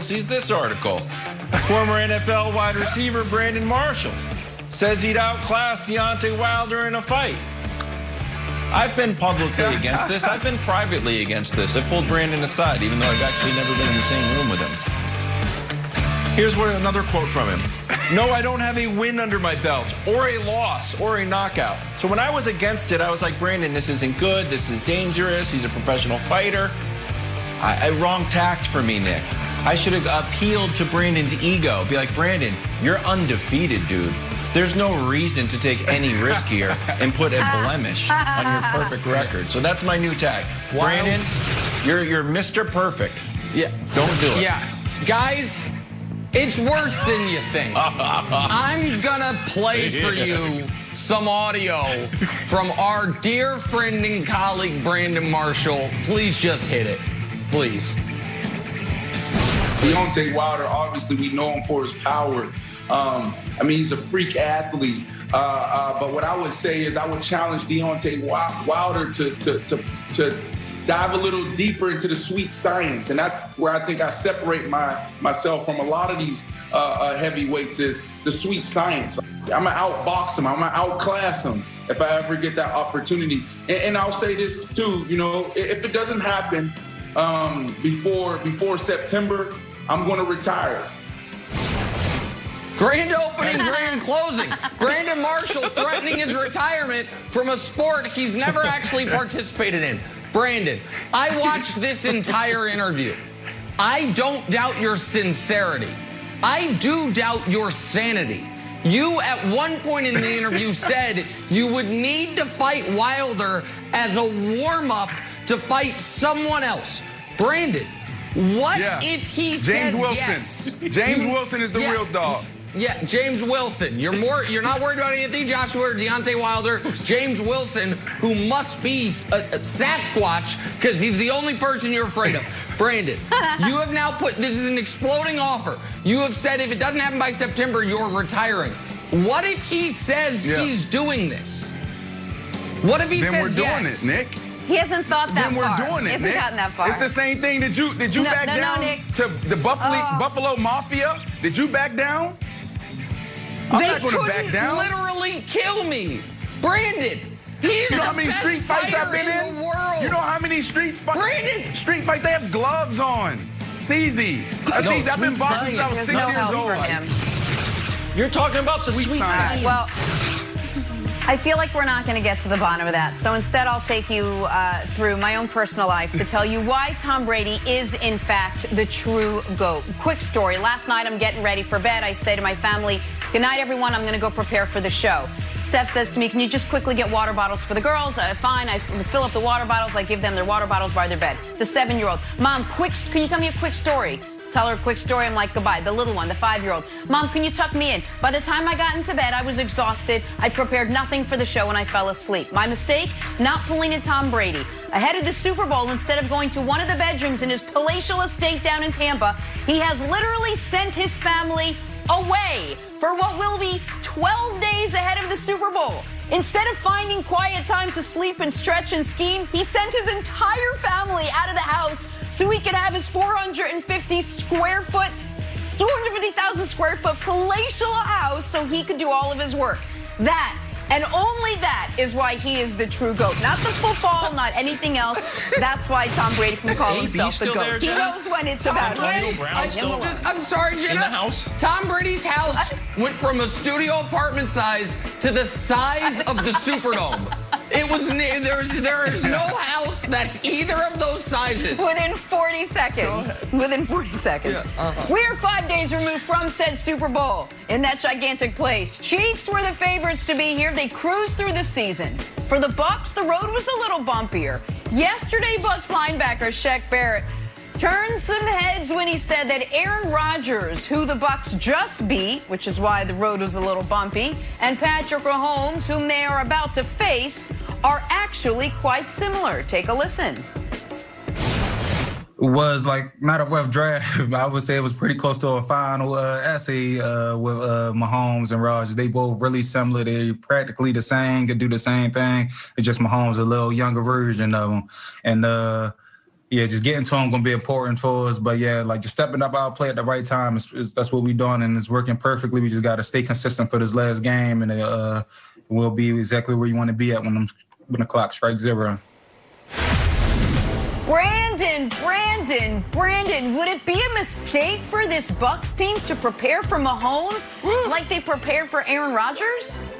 sees this article. Former NFL wide receiver Brandon Marshall says he'd outclass Deontay Wilder in a fight. I've been publicly against this. I've been privately against this. I pulled Brandon aside, even though I've actually never been in the same room with him. Here's another quote from him. No, I don't have a win under my belt, or a loss, or a knockout. So when I was against it, I was like, Brandon, this isn't good. This is dangerous. He's a professional fighter. Wrong tact for me, Nick. I should have appealed to Brandon's ego. Be like, Brandon, you're undefeated, dude. There's no reason to take any risk here and put a blemish on your perfect record. So that's my new tag. Brandon, you're Mr. Perfect. Yeah. Don't do it. Yeah. Guys, it's worse than you think. I'm gonna play for you some audio from our dear friend and colleague, Brandon Marshall. Please just hit it. Please. Deontay Wilder, obviously, we know him for his power. I mean, he's a freak athlete. But what I would say is I would challenge Deontay Wilder to dive a little deeper into the sweet science. And that's where I think I separate myself from a lot of these heavyweights is the sweet science. I'm going to outbox him. I'm going to outclass him if I ever get that opportunity. And I'll say this, too. You know, if it doesn't happen before September, I'm going to retire. Grand opening, grand closing. Brandon Marshall threatening his retirement from a sport he's never actually participated in. Brandon, I watched this entire interview. I don't doubt your sincerity. I do doubt your sanity. You, at one point in the interview, said you would need to fight Wilder as a warm-up to fight someone else. Brandon, what if he says yes? James Wilson is the real dog. Yeah, James Wilson. You're not worried about Anthony Joshua or Deontay Wilder. James Wilson, who must be a Sasquatch because he's the only person you're afraid of. Brandon, you have now this is an exploding offer. You have said if it doesn't happen by September, you're retiring. What if he says he's doing this? What if he says yes? Then we're doing it, Nick. He hasn't thought that then far. We're doing it, he hasn't gotten that far. It's the same thing. Did you back down to the Buffalo Mafia? Did you back down? I'm not going to back down. Literally kill me, Brandon. He's you know how many street fights I've been in? The world. You know how many street fights? Brandon. Street fights. They have gloves on. It's easy. That's easy. I've been boxing since I was 6 years old. You're talking about the sweet science. Well, I feel like we're not going to get to the bottom of that. So instead, I'll take you through my own personal life to tell you why Tom Brady is, in fact, the true GOAT. Quick story. Last night, I'm getting ready for bed. I say to my family, good night, everyone. I'm going to go prepare for the show. Steph says to me, can you just quickly get water bottles for the girls? Fine. I fill up the water bottles. I give them their water bottles by their bed. The 7-year-old. Mom, can you tell me a quick story? Tell her a quick story. I'm like, goodbye. The little one, the 5-year-old. Mom, can you tuck me in? By the time I got into bed, I was exhausted. I prepared nothing for the show and I fell asleep. My mistake? Not pulling in Tom Brady. Ahead of the Super Bowl, instead of going to one of the bedrooms in his palatial estate down in Tampa, he has literally sent his family away for what will be 12 days ahead of the Super Bowl. Instead of finding quiet time to sleep and stretch and scheme, he sent his entire family out of the house so he could have his 250,000 square foot palatial house so he could do all of his work. That, and only that, is why he is the true GOAT. Not the football, not anything else. That's why Tom Brady can call himself the GOAT. He knows when it's about him. I'm sorry, Jenna. In the house? Tom Brady's house went from a studio apartment size to the size of the Superdome. There is no house that's either of those sizes. Within 40 seconds. Within 40 seconds. Yeah, We are 5 days removed from said Super Bowl in that gigantic place. Chiefs were the favorites to be here. They cruised through the season. For the Bucs, the road was a little bumpier. Yesterday, Bucs linebacker Shaq Barrett turned some heads when he said that Aaron Rodgers, who the Bucs just beat, which is why the road was a little bumpy, and Patrick Mahomes, whom they are about to face, are actually quite similar. Take a listen. Was like not a rough draft. I would say it was pretty close to a final essay with Mahomes and Rodgers. They both really similar. They're practically the same, could do the same thing. It's just Mahomes a little younger version of them. And yeah, just getting to him going to be important for us. But, yeah, like, just stepping up our play at the right time, that's what we're doing, and it's working perfectly. We just got to stay consistent for this last game, and we'll be exactly where you want to be at when the clock strikes 0. Brandon, would it be a mistake for this Bucs team to prepare for Mahomes like they prepared for Aaron Rodgers?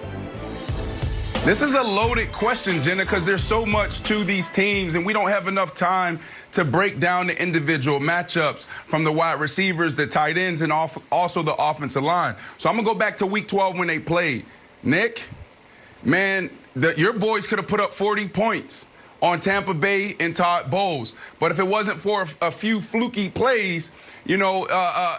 This is a loaded question, Jenna, because there's so much to these teams, and we don't have enough time to break down the individual matchups from the wide receivers, the tight ends, and also the offensive line. So I'm going to go back to Week 12 when they played. Nick, man, your boys could have put up 40 points on Tampa Bay and Todd Bowles. But if it wasn't for a few fluky plays, you know,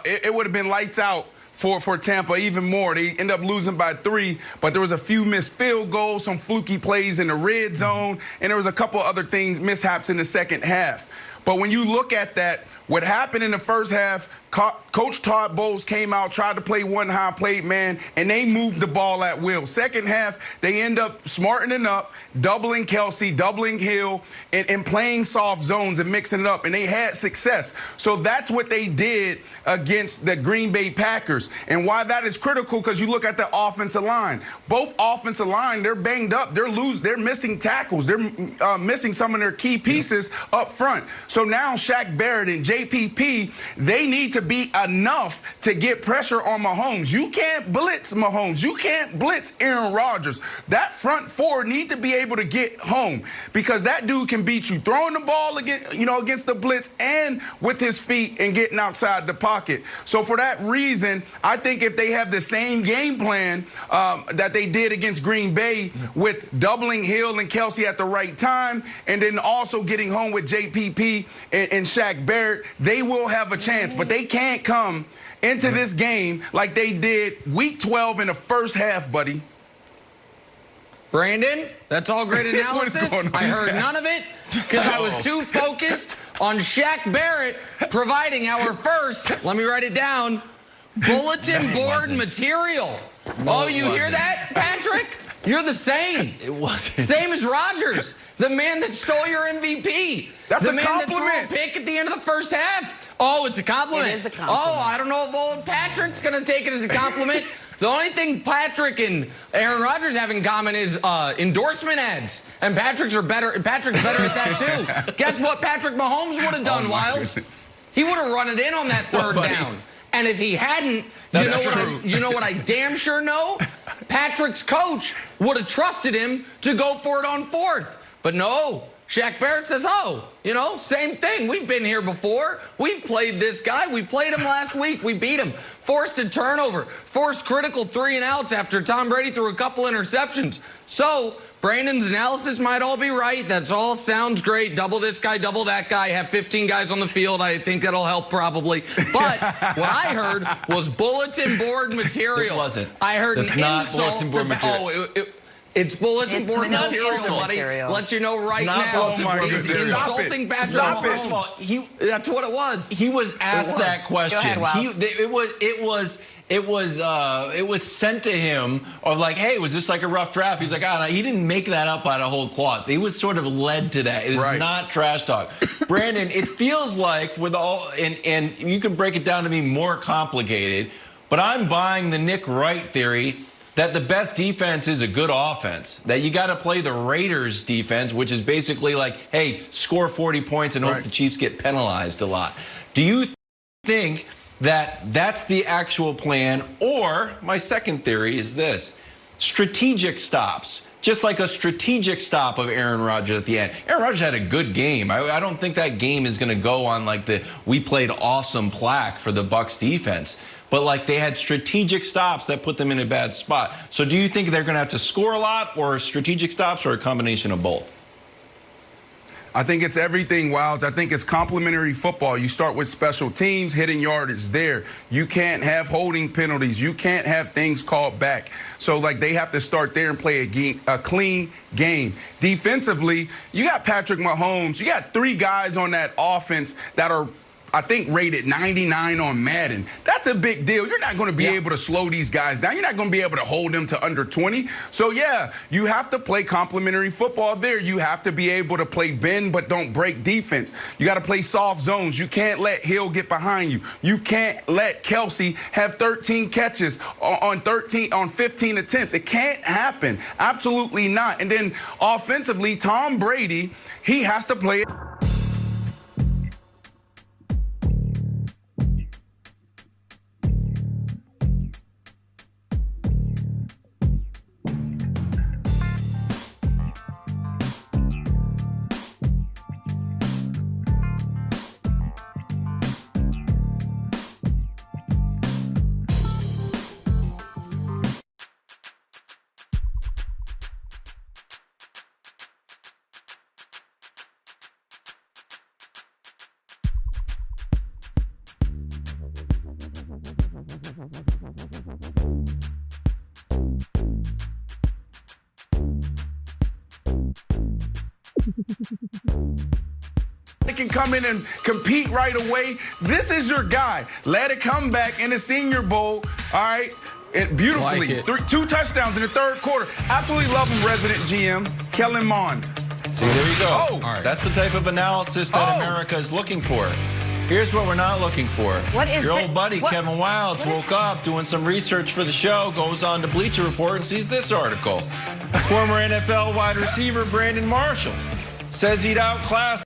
it would have been lights out for Tampa even more. They end up losing by 3, but there was a few missed field goals, some fluky plays in the red zone, and there was a couple other things, mishaps in the second half. But when you look at that, what happened in the first half, Coach Todd Bowles came out, tried to play one high, played man, and they moved the ball at will. Second half, they end up smartening up, doubling Kelsey, doubling Hill, and playing soft zones and mixing it up, and they had success. So that's what they did against the Green Bay Packers. And why that is critical, because you look at the offensive line. Both offensive line, they're banged up. They're missing tackles. They're missing some of their key pieces up front. So now Shaq Barrett and JPP, they need to be enough to get pressure on Mahomes. You can't blitz Mahomes. You can't blitz Aaron Rodgers. That front four need to be able to get home, because that dude can beat you throwing the ball against the blitz and with his feet and getting outside the pocket. So for that reason, I think if they have the same game plan that they did against Green Bay with doubling Hill and Kelsey at the right time, and then also getting home with JPP and Shaq Barrett, they will have a chance. But they can't come into this game like they did Week 12 in the first half, buddy. Brandon, that's all great analysis. I heard none of it because I was too focused on Shaq Barrett providing our first, let me write it down, bulletin board material. Oh, you hear that, Patrick? You're the same. It wasn't. Same as Rodgers, the man that stole your MVP. That's the a man compliment. that threw a pick at the end of the first half. Oh, it's a compliment. It is a compliment. Oh, I don't know if old Patrick's going to take it as a compliment. The only thing Patrick and Aaron Rodgers have in common is endorsement ads. And Patrick's better at that, too. Guess what Patrick Mahomes would have done, Wiles? He would have run it in on that third down. And if he hadn't, you know what I damn sure know? Patrick's coach would have trusted him to go for it on fourth. But no. Shaq Barrett says, oh, same thing. We've been here before. We've played this guy. We played him last week. We beat him. Forced a turnover. Forced critical 3-and-outs after Tom Brady threw a couple interceptions. So Brandon's analysis might all be right. That's all sounds great. Double this guy, double that guy. Have 15 guys on the field. I think that'll help probably. But what I heard was bulletin board material. It wasn't. I heard That's an not insult bulletin board material. Oh, it's bulletin board material, buddy. Let you know right now. He's insulting Patrick Mahomes. That's what it was. He was asked that question. Go ahead, It was sent to him of like, hey, was this like a rough draft? He's like, no, he didn't make that up out of whole cloth. He was sort of led to that. It is not trash talk. Brandon, it feels like with all, and you can break it down to be more complicated, but I'm buying the Nick Wright theory that the best defense is a good offense, that you got to play the Raiders defense, which is basically like, hey, score 40 points and hope the Chiefs get penalized a lot. Do you think that that's the actual plan? Or my second theory is this: strategic stops, just like a strategic stop of Aaron Rodgers at the end. Aaron Rodgers had a good game. I don't think that game is going to go on like the "we played awesome" plaque for the Bucs defense. But like they had strategic stops that put them in a bad spot. So do you think they're going to have to score a lot, or strategic stops, or a combination of both? I think it's everything, Wilds. I think it's complementary football. You start with special teams, hitting yardage there. You can't have holding penalties. You can't have things called back. So, like, they have to start there and play a clean game. Defensively, you got Patrick Mahomes. You got 3 guys on that offense that are, I think, rated 99 on Madden. That's That's a big deal. You're not going to be able to slow these guys down. You're not going to be able to hold them to under 20. So, yeah, you have to play complementary football there. You have to be able to play bend but don't break defense. You got to play soft zones. You can't let Hill get behind you. You can't let Kelsey have 13 catches on 15 attempts. It can't happen. Absolutely not. And then offensively, Tom Brady, he has to play it. They can come in and compete right away. This is your guy. Let it come back in the Senior Bowl, all right? Beautifully. Like 2 touchdowns in the third quarter. Absolutely love him, resident GM, Kellen Mond. See, there you go. Oh. All right. That's the type of analysis that America is looking for. Here's what we're not looking for. What is Your old buddy, Kevin Wildes, woke up doing some research for the show, goes on to Bleacher Report and sees this article. Former NFL wide receiver Brandon Marshall says he'd outclass